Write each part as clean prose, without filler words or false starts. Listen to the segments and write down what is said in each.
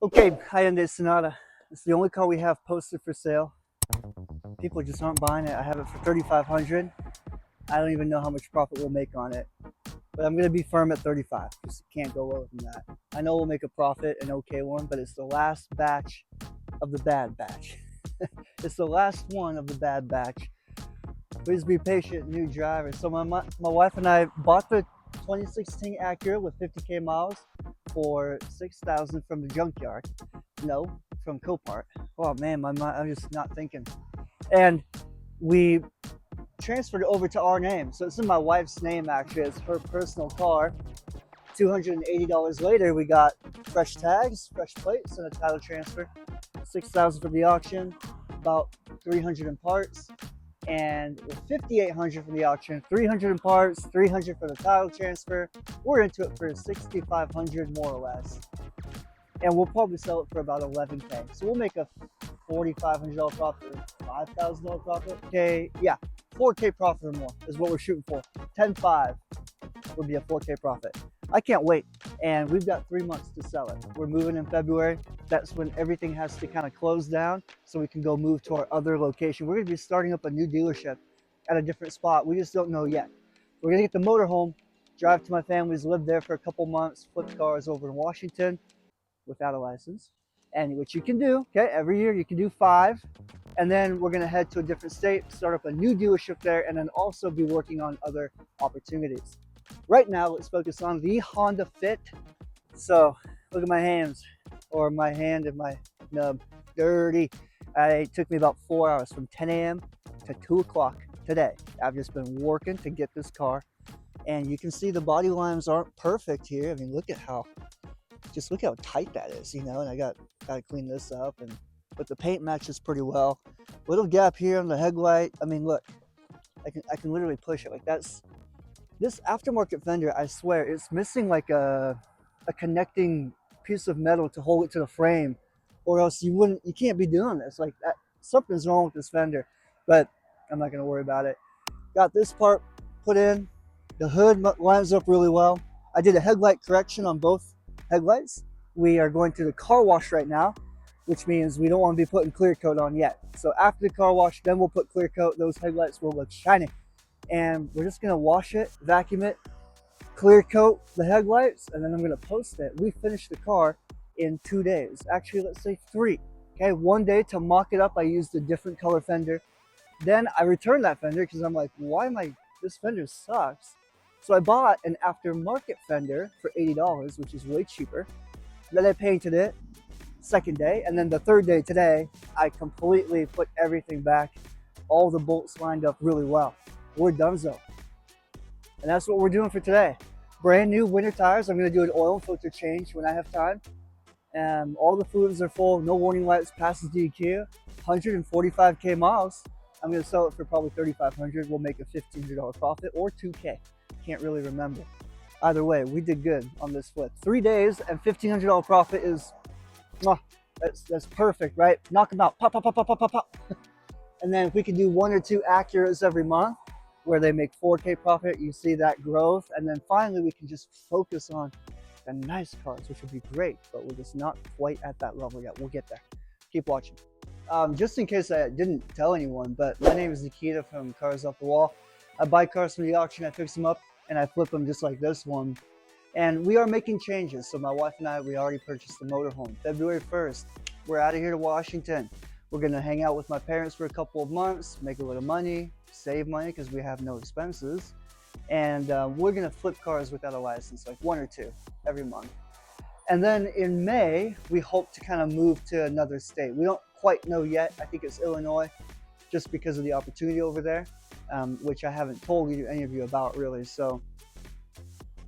Okay, Hyundai Sonata. It's the only car we have posted for sale. People just aren't buying it. I have it for 3,500. I don't even know how much profit we'll make on it, but I'm gonna be firm at 35 because it can't go lower than that. I know we'll make a profit, an okay one, but it's the last batch of the bad batch. It's the last one of the bad batch. Please be patient, new driver. So my wife and I bought the 2016 Acura with 50K miles for 6,000 from the junkyard. No, from Copart. Oh man, my mind, I'm just not thinking. And we transferred it over to our name. So it's in my wife's name actually. It's her personal car. $280 later, we got fresh tags, fresh plates, and a title transfer. 6,000 from the auction, about 300 in parts, and with 5,800 from the auction, 300 in parts, 300 for the title transfer. We're into it for 6,500 more or less, and we'll probably sell it for about 11K. So we'll make a $4,500 profit, $5,000 profit. Okay, yeah, 4K profit or more is what we're shooting for. 10.5 would be a 4K profit. I can't wait. And we've got 3 months to sell it. We're moving in February. That's when everything has to kind of close down so we can go move to our other location. We're going to be starting up a new dealership at a different spot. We just don't know yet. We're going to get the motorhome, drive to my family's, live there for a couple months, flip cars over in Washington without a license. And what you can do, okay, every year you can do 5. And then we're going to head to a different state, start up a new dealership there, and then also be working on other opportunities. Right now, let's focus on the Honda Fit. So look at my hands, or my hand and my nub, dirty. It took me about 4 hours from 10 a.m. to 2 o'clock today. I've just been working to get this car. And you can see the body lines aren't perfect here. I mean, look how tight that is, you know, and I gotta clean this up, but the paint matches pretty well. Little gap here on the headlight. I mean, look, I can literally push it like that's this aftermarket fender. I swear it's missing like a connecting piece of metal to hold it to the frame, or else you can't be doing this like that. Something's wrong with this fender, but I'm not gonna worry about it. Got this part put in. The hood lines up really well. I did a headlight correction on both headlights. We are going to the car wash right now, which means we don't want to be putting clear coat on yet. So after the car wash, then we'll put clear coat. Those headlights will look shiny. And we're just gonna wash it, vacuum it, clear coat the headlights, and then I'm gonna post it. We finished the car in 2 days. Actually, let's say 3. Okay, 1 day to mock it up, I used a different color fender. Then I returned that fender because I'm like, this fender sucks. So I bought an aftermarket fender for $80, which is way cheaper. Then I painted it, second day, and then the third day today, I completely put everything back. All the bolts lined up really well. We're donezo. And that's what we're doing for today. Brand new winter tires. I'm gonna do an oil and filter change when I have time. All the fluids are full, no warning lights, passes DQ, 145K miles. I'm gonna sell it for probably 3,500. We'll make a $1,500 profit or 2K. Can't really remember. Either way, we did good on this flip. 3 days and $1,500 profit is, that's perfect, right? Knock them out, pop, pop, pop, pop, pop, pop, pop. And then if we can do 1 or 2 Acuras every month, where they make 4K profit, you see that growth. And then finally, we can just focus on the nice cars, which would be great, but we're just not quite at that level yet. We'll get there. Keep watching. Just in case I didn't tell anyone, but my name is Nikita from Cars Off the Wall. I buy cars from the auction, I fix them up, and I flip them just like this one. And we are making changes. So my wife and I, we already purchased the motorhome. February 1st, we're out of here to Washington. We're gonna hang out with my parents for a couple of months, make a little money, save money because we have no expenses. And we're gonna flip cars without a license, like 1 or 2 every month. And then in May, we hope to kind of move to another state. We don't quite know yet. I think it's Illinois, just because of the opportunity over there, which I haven't told any of you about really. So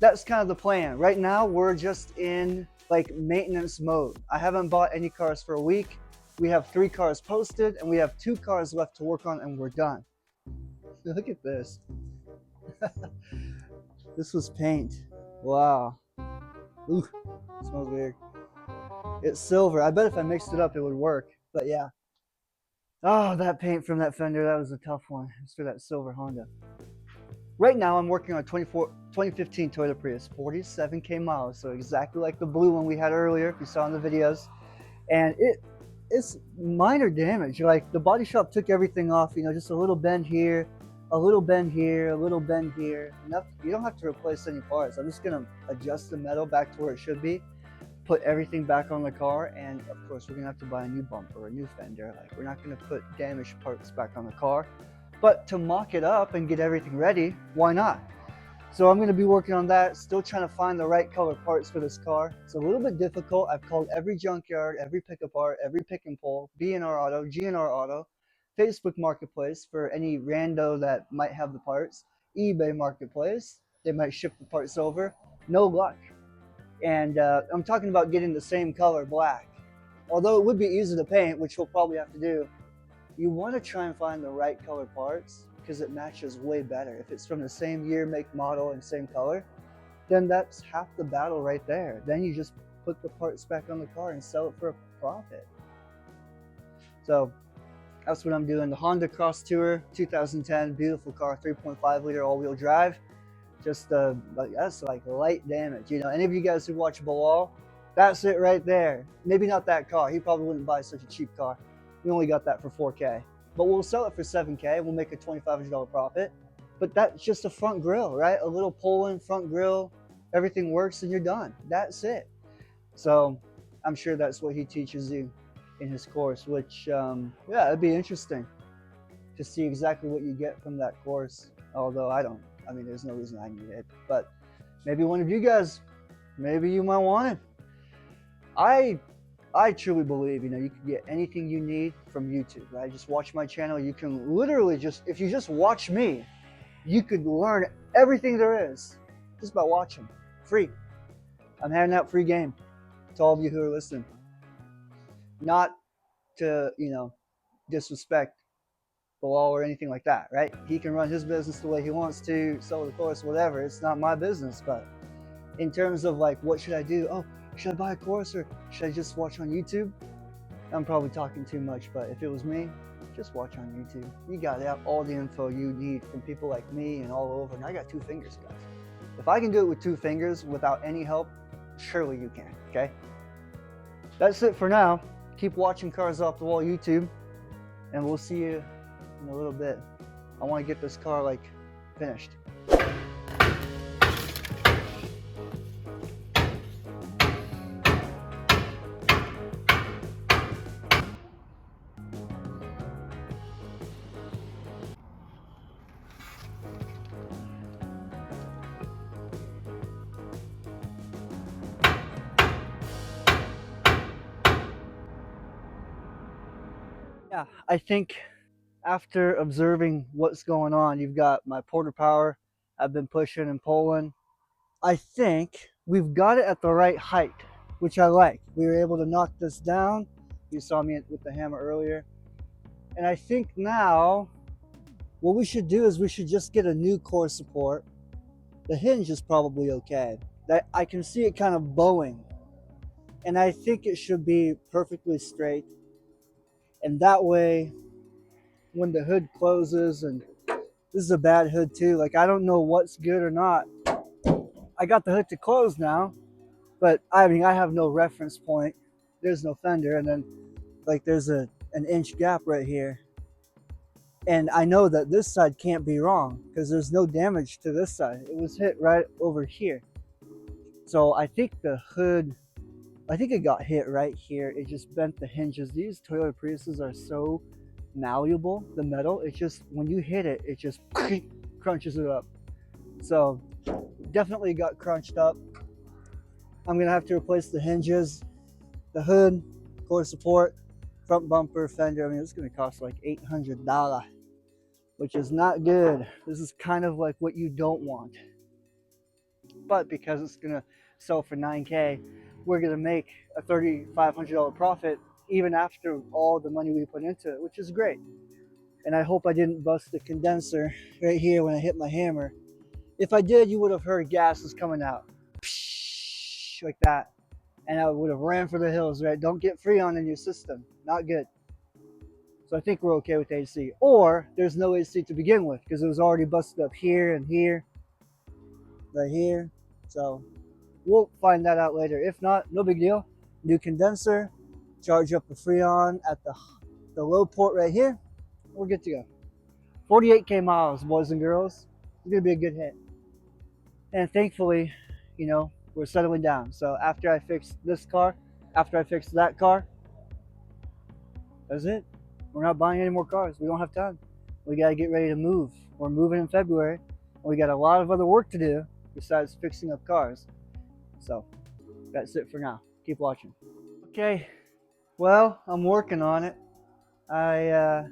that's kind of the plan. Right now, we're just in like maintenance mode. I haven't bought any cars for a week. We have 3 cars posted and we have 2 cars left to work on and we're done. Look at this. This was paint. Wow. Ooh, smells weird. It's silver. I bet if I mixed it up, it would work. But yeah. Oh, that paint from that fender, that was a tough one. It's for that silver Honda. Right now, I'm working on a 2015 Toyota Prius, 47K miles. So exactly like the blue one we had earlier, if you saw in the videos. And it's minor damage. Like the body shop took everything off, you know, just a little bend here, a little bend here, a little bend here. Enough, you don't have to replace any parts. I'm just gonna adjust the metal back to where it should be, put everything back on the car, and of course we're gonna have to buy a new bumper, a new fender. Like we're not gonna put damaged parts back on the car, but to mock it up and get everything ready, why not? So I'm going to be working on that, still trying to find the right color parts for this car. It's a little bit difficult. I've called every junkyard, every pickup art, every pick and pull, B&R Auto, GNR Auto, Facebook Marketplace for any rando that might have the parts, eBay Marketplace, they might ship the parts over. No luck. And I'm talking about getting the same color black. Although it would be easy to paint, which we'll probably have to do, you want to try and find the right color parts because it matches way better. If it's from the same year, make, model, and same color, then that's half the battle right there. Then you just put the parts back on the car and sell it for a profit. So that's what I'm doing. The Honda Cross Tour 2010, beautiful car, 3.5 liter all-wheel drive. Just that's like light damage. You know, any of you guys who watch Bilal, that's it right there. Maybe not that car. He probably wouldn't buy such a cheap car. We only got that for 4K, but we'll sell it for 7K. We'll make a $2,500 profit. But that's just a front grille, right? A little pull-in front grille. Everything works and you're done. That's it. So I'm sure that's what he teaches you in his course, which, yeah, it'd be interesting to see exactly what you get from that course. Although I don't, I mean, there's no reason I need it, but maybe one of you guys, maybe you might want it. I truly believe, you know, you can get anything you need from YouTube, right? Just watch my channel. You can literally just, if you just watch me, you could learn everything there is just by watching. Free. I'm handing out free game to all of you who are listening. Not to, you know, disrespect Bilal or anything like that, right? He can run his business the way he wants to, sell the course, whatever. It's not my business. But in terms of like, what should I do? Oh, should I buy a course or should I just watch on YouTube? I'm probably talking too much, but if it was me, just watch on YouTube. You got all the info you need from people like me and all over. And I got 2 fingers, guys. If I can do it with 2 fingers without any help, surely you can, okay? That's it for now. Keep watching Cars Off the Wall YouTube, and we'll see you in a little bit. I want to get this car like finished. Yeah, I think after observing what's going on, you've got my Porter Power. I've been pushing and pulling. I think we've got it at the right height, which I like. We were able to knock this down. You saw me with the hammer earlier. And I think now what we should do is we should just get a new core support. The hinge is probably okay. I can see it kind of bowing. And I think it should be perfectly straight. And that way, when the hood closes, and this is a bad hood too, like I don't know what's good or not. I got the hood to close now, but I mean, I have no reference point. There's no fender, and then like there's an inch gap right here. And I know that this side can't be wrong because there's no damage to this side. It was hit right over here. So I think the hood, I think it got hit right here. It just bent the hinges. These Toyota Priuses are so malleable, the metal. It's just, when you hit it, it just crunches it up. So definitely got crunched up. I'm gonna have to replace the hinges, the hood, core support, front bumper, fender. I mean, it's gonna cost like $800, which is not good. This is kind of like what you don't want. But because it's gonna sell for 9K, we're gonna make a $3,500 profit even after all the money we put into it, which is great. And I hope I didn't bust the condenser right here when I hit my hammer. If I did, you would have heard gases coming out like that, and I would have ran for the hills, right? Don't get Freon in your system, not good. So I think we're okay with AC, or there's no AC to begin with because it was already busted up here and here, right here. So we'll find that out later. If not, no big deal. New condenser, charge up the Freon at the low port right here. We're good to go. 48K miles, boys and girls. It's gonna be a good hit. And thankfully, you know, we're settling down. So after I fix this car, after I fix that car, that's it. We're not buying any more cars. We don't have time. We gotta get ready to move. We're moving in February, and we got a lot of other work to do besides fixing up cars. So that's it for now. Keep watching. Okay, well, I'm working on it. I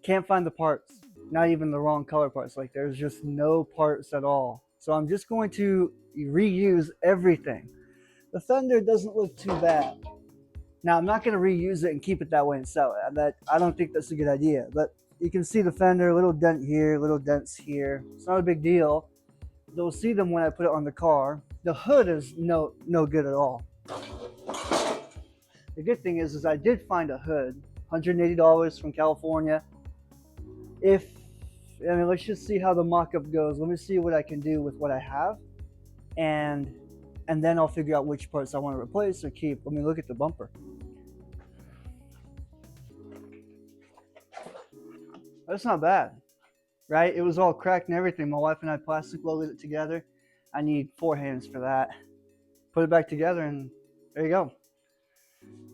can't find the parts, not even the wrong color parts. Like there's just no parts at all. So I'm just going to reuse everything. The fender doesn't look too bad. Now I'm not going to reuse it and keep it that way and sell it. I don't think that's a good idea. But you can see the fender, little dent here, little dents here. It's not a big deal. You'll see them when I put it on the car. The hood is no good at all. The good thing is I did find a hood, $180 from California. Let's just see how the mock-up goes. Let me see what I can do with what I have, and then I'll figure out which parts I want to replace or keep. Let me look at the bumper. That's not bad, right? It was all cracked and everything. My wife and I plastic welded it together. I need 4 hands for that. Put it back together, and there you go.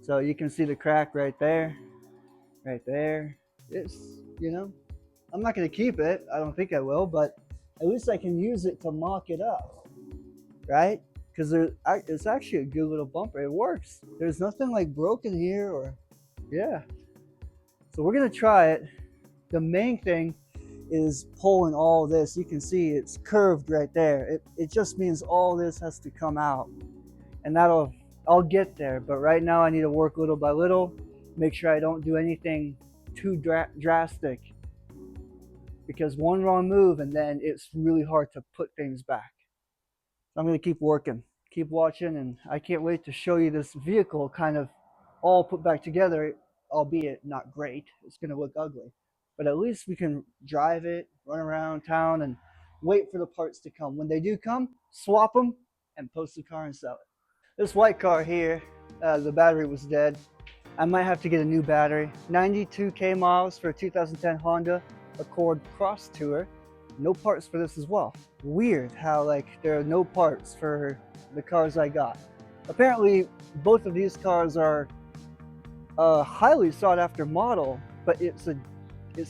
So you can see the crack right there, right there. It's, you know, I'm not going to keep it. I don't think I will, but at least I can use it to mock it up, right? Because it's actually a good little bumper. It works. There's nothing like broken here or, yeah. So we're going to try it. The main thing is pulling all this. You can see it's curved right there. It just means all this has to come out, and I'll get there. But right now I need to work little by little, make sure I don't do anything too drastic, because one wrong move and then it's really hard to put things back. So I'm going to keep working, keep watching, and I can't wait to show you this vehicle kind of all put back together, albeit not great. It's going to look ugly, but at least we can drive it, run around town, and wait for the parts to come. When they do come, swap them and post the car and sell it. This white car here, the battery was dead. I might have to get a new battery. 92K miles for a 2010 Honda Accord Cross Tour. No parts for this as well. Weird how like there are no parts for the cars I got. Apparently both of these cars are a highly sought after model, but it's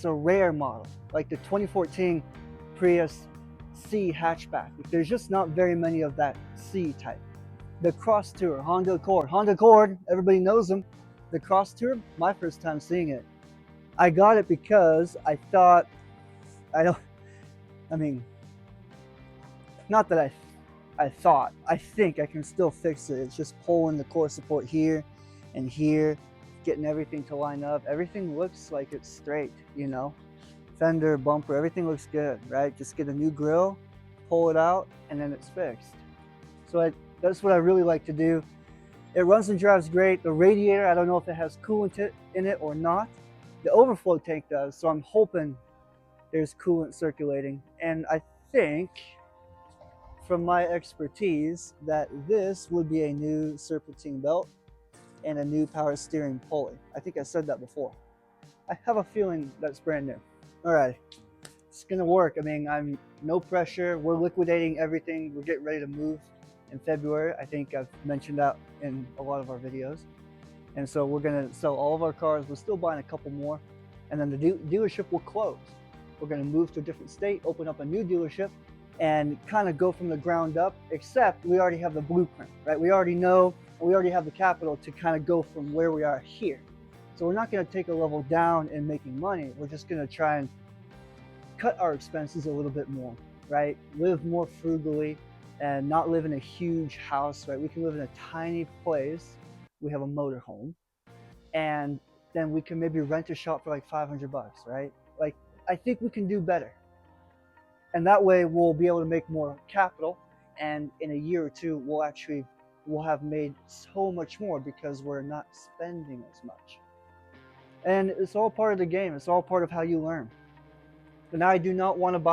a rare model, like the 2014 Prius C hatchback. There's just not very many of that C type. The Cross Tour, Honda Accord, everybody knows them. The Cross Tour, my first time seeing it. I got it because I thought, I mean, not that I think I can still fix it. It's just pulling the core support here and here, getting everything to line up. Everything looks like it's straight, you know? Fender, bumper, everything looks good, right? Just get a new grill, pull it out, and then it's fixed. So that's what I really like to do. It runs and drives great. The radiator, I don't know if it has coolant in it or not. The overflow tank does, so I'm hoping there's coolant circulating. And I think, from my expertise, that this would be a new serpentine belt and a new power steering pulley. I think I said that before. I have a feeling that's brand new. All right, it's gonna work. I mean, I'm no pressure. We're liquidating everything. We're getting ready to move in February. I think I've mentioned that in a lot of our videos. And so we're gonna sell all of our cars. We're still buying a couple more, and then the dealership will close. We're gonna move to a different state, open up a new dealership, and kind of go from the ground up, except we already have the blueprint, right? We already know, we already have the capital to kind of go from where we are here. So we're not gonna take a level down in making money. We're just gonna try and cut our expenses a little bit more, right? Live more frugally and not live in a huge house, right? We can live in a tiny place. We have a motorhome, and then we can maybe rent a shop for like 500 bucks, right? Like, I think we can do better. And that way we'll be able to make more capital, and in a year or two we'll have made so much more because we're not spending as much. And it's all part of the game. It's all part of how you learn. And I do not want to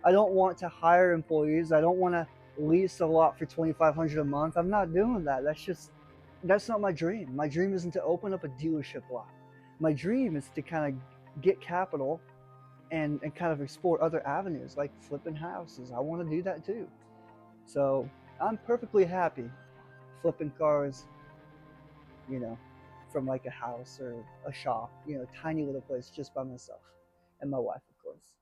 I don't want to hire employees. I don't want to lease a lot for $2,500 a month. I'm not doing that. That's just that's not my dream. My dream isn't to open up a dealership lot. My dream is to kind of get capital and kind of explore other avenues like flipping houses. I want to do that too. So I'm perfectly happy flipping cars, you know, from like a house or a shop, tiny little place just by myself and my wife, of course.